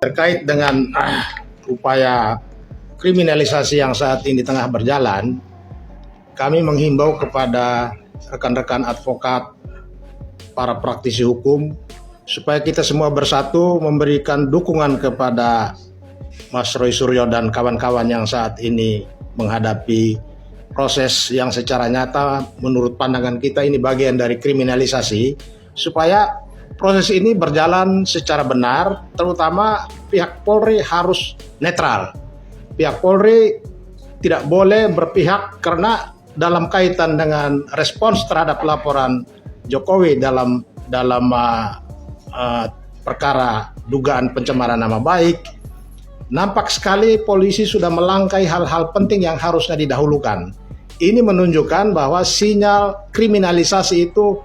Terkait dengan upaya kriminalisasi yang saat ini tengah berjalan, kami menghimbau kepada rekan-rekan advokat, para praktisi hukum, supaya kita semua bersatu memberikan dukungan kepada Mas Roy Suryo dan kawan-kawan yang saat ini menghadapi proses yang secara nyata menurut pandangan kita ini bagian dari kriminalisasi, supaya proses ini berjalan secara benar, terutama pihak Polri harus netral. Pihak Polri tidak boleh berpihak karena dalam kaitan dengan respons terhadap laporan Jokowi dalam perkara dugaan pencemaran nama baik, nampak sekali polisi sudah melangkai hal-hal penting yang harusnya didahulukan. Ini menunjukkan bahwa sinyal kriminalisasi itu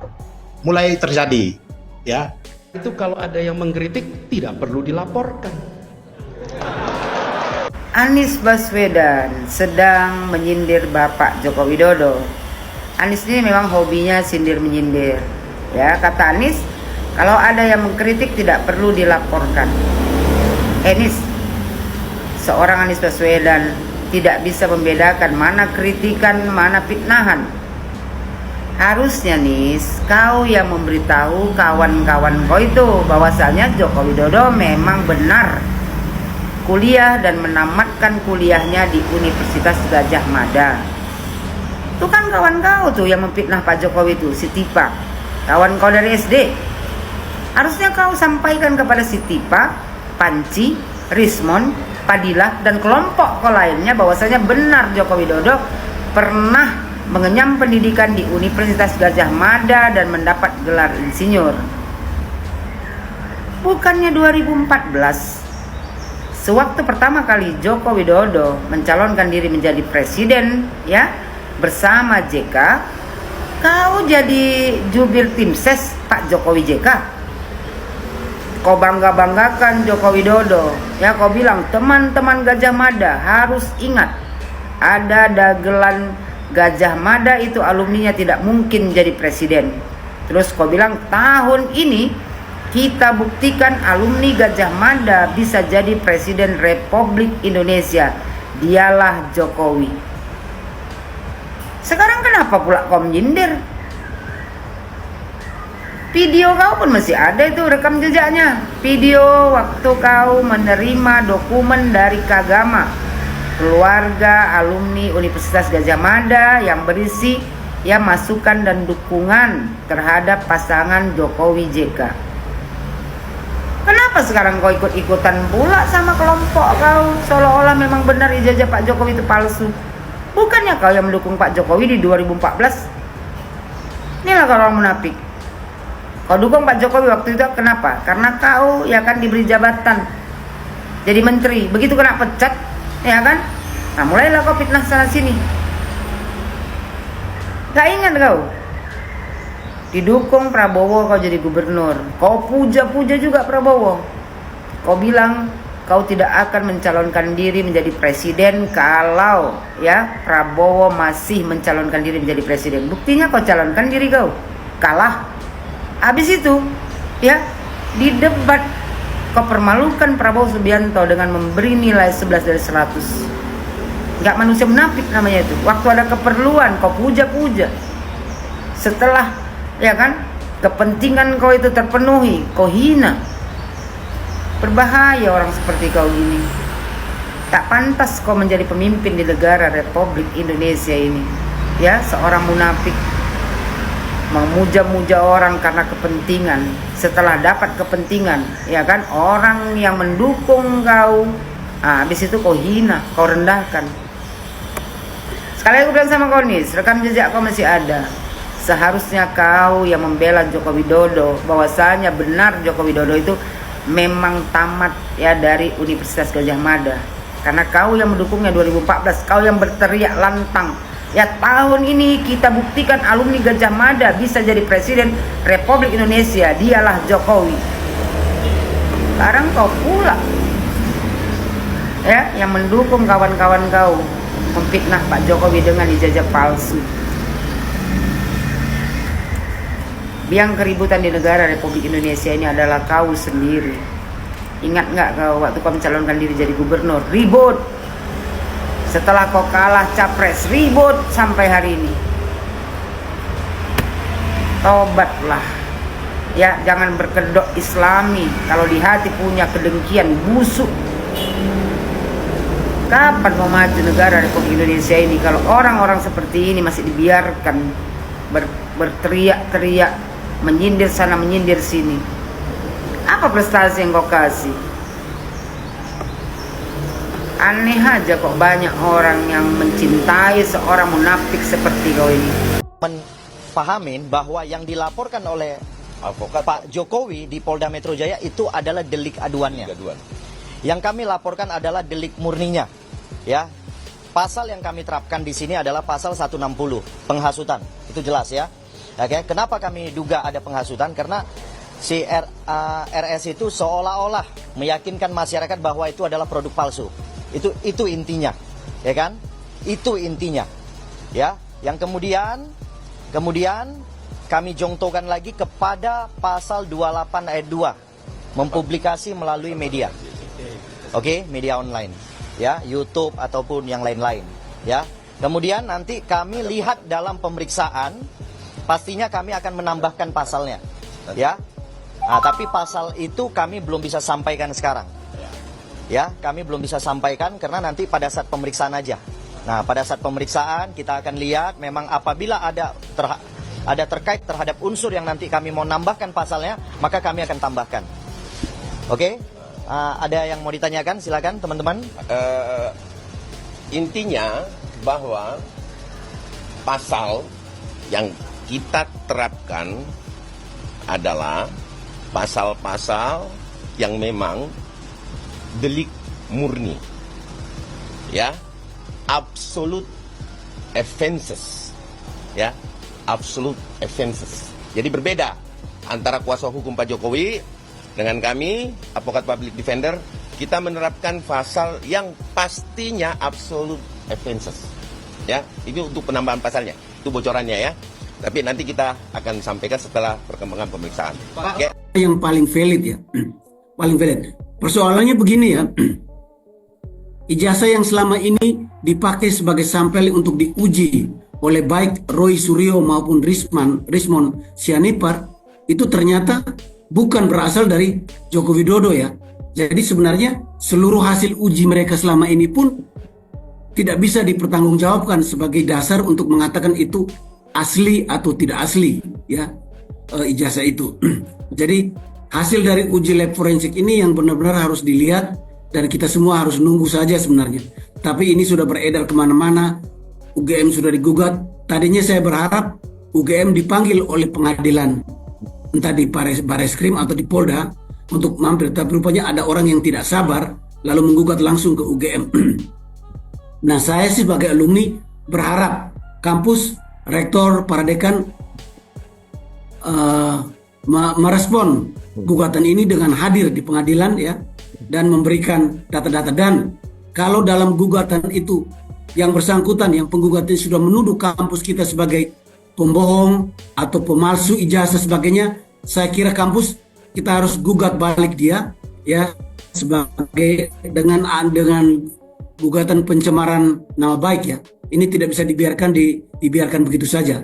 mulai terjadi. Ya, itu kalau ada yang mengkritik tidak perlu dilaporkan. Anies Baswedan sedang menyindir Bapak Joko Widodo. Anies ini memang hobinya sindir menyindir. Ya, kata Anies, kalau ada yang mengkritik tidak perlu dilaporkan. Anies, seorang Anies Baswedan tidak bisa membedakan mana kritikan, mana fitnahan. Harusnya Nis, kau yang memberitahu kawan-kawan kau itu bahwasanya Joko Widodo memang benar kuliah dan menamatkan kuliahnya di Universitas Gadjah Mada. Itu kan kawan kau tuh yang memfitnah Pak Jokowi itu, si Tipa, kawan kau dari SD. Harusnya kau sampaikan kepada si Tipa, Panci, Rismon, Padilah dan kelompok kau lainnya bahwasanya benar Joko Widodo pernah mengenyam pendidikan di Universitas Gadjah Mada dan mendapat gelar insinyur. Bukannya 2014, sewaktu pertama kali Joko Widodo mencalonkan diri menjadi presiden, ya, bersama JK, kau jadi jubir tim ses Pak Jokowi JK. Kau bangga-banggakan Joko Widodo, ya, kau bilang teman-teman Gadjah Mada harus ingat ada dagelan Gadjah Mada itu alumninya tidak mungkin jadi presiden. Terus kau bilang tahun ini kita buktikan alumni Gadjah Mada bisa jadi presiden Republik Indonesia. Dialah Jokowi. Sekarang kenapa pula kau menyindir? Video kau pun masih ada itu rekam jejaknya. Video waktu kau menerima dokumen dari Kagama, keluarga alumni Universitas Gadjah Mada, yang berisi ya masukan dan dukungan terhadap pasangan Jokowi JK. Kenapa sekarang kau ikut-ikutan pula sama kelompok kau, seolah-olah memang benar ijazah Pak Jokowi itu palsu? Bukannya kau yang mendukung Pak Jokowi di 2014? Inilah kalau orang munafik. Kau dukung Pak Jokowi waktu itu kenapa? Karena kau ya kan diberi jabatan jadi menteri. Begitu kena pecat, ya kan? Nah, mulailah kau fitnah sana sini. Gak ingat kau? Didukung Prabowo kau jadi gubernur. Kau puja-puja juga Prabowo. Kau bilang kau tidak akan mencalonkan diri menjadi presiden kalau ya Prabowo masih mencalonkan diri menjadi presiden. Buktinya kau calonkan diri kau, kalah. Habis itu ya di debat kau permalukan Prabowo Subianto dengan memberi nilai 11 dari 100. Gak manusia munafik namanya itu. Waktu ada keperluan kau puja-puja. Setelah ya kan kepentingan kau itu terpenuhi, kau hina. Berbahaya orang seperti kau gini. Tak pantas kau menjadi pemimpin di negara Republik Indonesia ini. Ya, seorang munafik memuja-muja orang karena kepentingan. Setelah dapat kepentingan, ya kan, orang yang mendukung kau, habis itu kau hina, kau rendahkan. Sekali aku bilang sama kau nih, rekam jejak kau masih ada. Seharusnya kau yang membela Joko Widodo, bahwasanya benar Joko Widodo itu memang tamat ya dari Universitas Gadjah Mada. Karena kau yang mendukungnya 2014, kau yang berteriak lantang, ya tahun ini kita buktikan alumni Gadjah Mada bisa jadi presiden Republik Indonesia, dialah Jokowi. Sekarang kau pula ya yang mendukung kawan-kawan kau memfitnah Pak Jokowi dengan ijazah palsu. Biang keributan di negara Republik Indonesia ini adalah kau sendiri. Ingat nggak kau waktu kau mencalonkan diri jadi gubernur, ribut. Setelah kau kalah capres, ribut sampai hari ini. Tobatlah. Ya, jangan berkedok Islami. Kalau di hati punya kedengkian busuk. Kapan mau maju negara Republik Indonesia ini kalau orang-orang seperti ini masih dibiarkan berteriak-teriak, menyindir sana menyindir sini? Apa prestasi yang kau kasih? Aneh aja kok banyak orang yang mencintai seorang munafik seperti kau ini. Pahamin bahwa yang dilaporkan oleh Pak Jokowi di Polda Metro Jaya itu adalah delik aduannya. Yang kami laporkan adalah delik murninya. Ya. Pasal yang kami terapkan di sini adalah pasal 160, penghasutan. Itu jelas ya. Oke, kenapa kami duga ada penghasutan? Karena si RS itu seolah-olah meyakinkan masyarakat bahwa itu adalah produk palsu. Itu intinya. Ya kan? Itu intinya. Ya. Yang kemudian kami jongtokan lagi kepada pasal 28 ayat 2, mempublikasi melalui media. Oke, media online, ya, YouTube ataupun yang lain-lain, ya. Kemudian nanti kami lihat dalam pemeriksaan, pastinya kami akan menambahkan pasalnya, ya. Nah, tapi pasal itu kami belum bisa sampaikan sekarang, ya. Kami belum bisa sampaikan karena nanti pada saat pemeriksaan aja. Nah, pada saat pemeriksaan kita akan lihat memang apabila ada terkait terhadap unsur yang nanti kami mau nambahkan pasalnya, maka kami akan tambahkan. Oke? Ada yang mau ditanyakan? Silakan teman-teman. Intinya bahwa pasal yang kita terapkan adalah pasal-pasal yang memang delik murni, ya, absolute offenses, ya, absolute offenses. Jadi berbeda antara kuasa hukum Pak Jokowi dengan kami, Advokat Public Defender, kita menerapkan pasal yang pastinya absolute offenses. Ya, ini untuk penambahan pasalnya, itu bocorannya ya. Tapi nanti kita akan sampaikan setelah perkembangan pemeriksaan. Oke. Yang paling valid ya, paling valid. Persoalannya begini ya, ijazah yang selama ini dipakai sebagai sampel untuk diuji oleh baik Roy Suryo maupun Rismon Sianipar itu ternyata bukan berasal dari Joko Widodo ya. Jadi sebenarnya seluruh hasil uji mereka selama ini pun tidak bisa dipertanggungjawabkan sebagai dasar untuk mengatakan itu asli atau tidak asli ya, ijazah itu. Jadi hasil dari uji lab forensik ini yang benar-benar harus dilihat dan kita semua harus nunggu saja sebenarnya. Tapi ini sudah beredar kemana-mana, UGM sudah digugat. Tadinya saya berharap UGM dipanggil oleh pengadilan, entah di Bareskrim atau di Polda untuk mampir, tapi rupanya ada orang yang tidak sabar lalu menggugat langsung ke UGM. Nah, saya sih sebagai alumni berharap kampus, rektor, para dekan merespon gugatan ini dengan hadir di pengadilan ya, dan memberikan data-data. Dan kalau dalam gugatan itu yang bersangkutan, yang penggugat sudah menuduh kampus kita sebagai pembohong atau pemalsu ijazah sebagainya, saya kira kampus kita harus gugat balik dia ya, sebagai dengan gugatan pencemaran nama baik ya. Ini tidak bisa dibiarkan begitu saja.